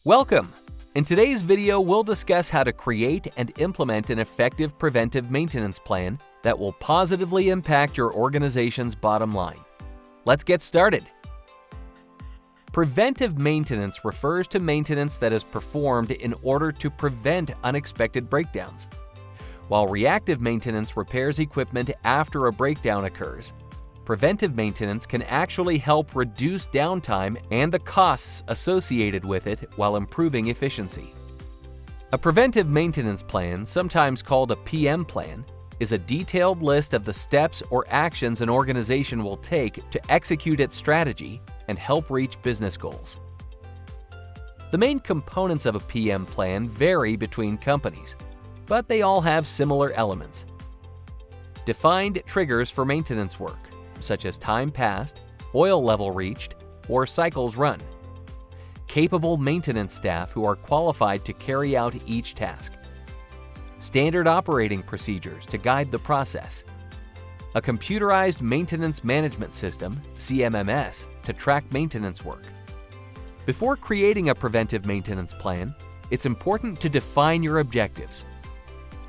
Welcome! In today's video, we'll discuss how to create and implement an effective preventive maintenance plan that will positively impact your organization's bottom line. Let's get started. Preventive maintenance refers to maintenance that is performed in order to prevent unexpected breakdowns, while reactive maintenance repairs equipment after a breakdown occurs. Preventive maintenance can actually help reduce downtime and the costs associated with it while improving efficiency. A preventive maintenance plan, sometimes called a PM plan, is a detailed list of the steps or actions an organization will take to execute its strategy and help reach business goals. The main components of a PM plan vary between companies, but they all have similar elements. Defined triggers for maintenance work, such as time passed, oil level reached, or cycles run. Capable maintenance staff who are qualified to carry out each task. Standard operating procedures to guide the process. A computerized maintenance management system, CMMS, to track maintenance work. Before creating a preventive maintenance plan, it's important to define your objectives.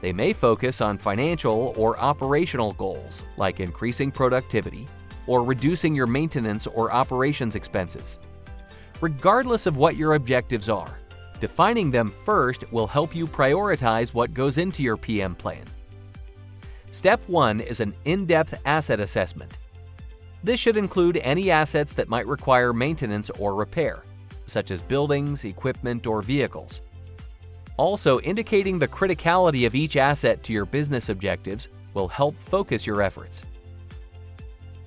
They may focus on financial or operational goals, like increasing productivity or reducing your maintenance or operations expenses. Regardless of what your objectives are, defining them first will help you prioritize what goes into your PM plan. Step 1 is an in-depth asset assessment. This should include any assets that might require maintenance or repair, such as buildings, equipment, or vehicles. Also, indicating the criticality of each asset to your business objectives will help focus your efforts.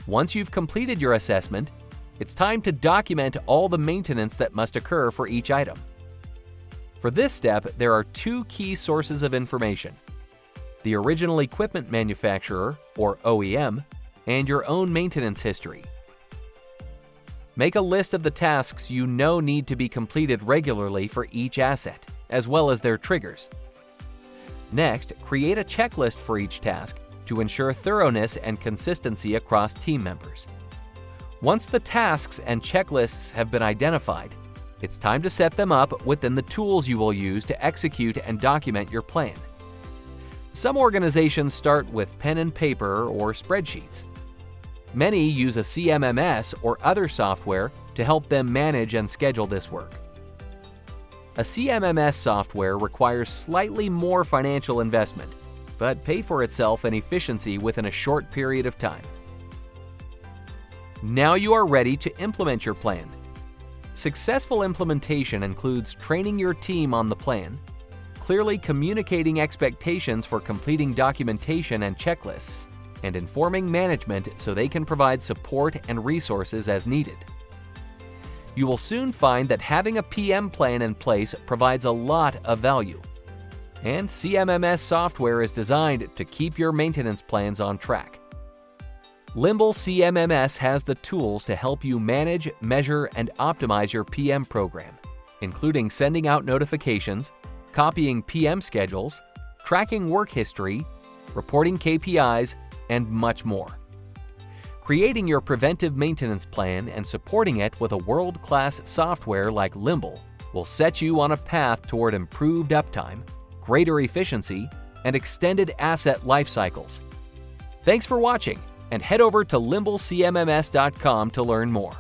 Once you've completed your assessment, it's time to document all the maintenance that must occur for each item. For this step, there are two key sources of information: the original equipment manufacturer, or OEM, and your own maintenance history. Make a list of the tasks you know need to be completed regularly for each asset, as well as their triggers. Next, create a checklist for each task to ensure thoroughness and consistency across team members. Once the tasks and checklists have been identified, it's time to set them up within the tools you will use to execute and document your plan. Some organizations start with pen and paper or spreadsheets. Many use a CMMS or other software to help them manage and schedule this work. A CMMS software requires slightly more financial investment, but pays for itself in efficiency within a short period of time. Now you are ready to implement your plan. Successful implementation includes training your team on the plan, clearly communicating expectations for completing documentation and checklists, and informing management so they can provide support and resources as needed. You will soon find that having a PM plan in place provides a lot of value. And CMMS software is designed to keep your maintenance plans on track. Limble CMMS has the tools to help you manage, measure, and optimize your PM program, including sending out notifications, copying PM schedules, tracking work history, reporting KPIs, and much more. Creating your preventive maintenance plan and supporting it with a world-class software like Limble will set you on a path toward improved uptime, greater efficiency, and extended asset life cycles. Thanks for watching, and head over to limblecmms.com to learn more.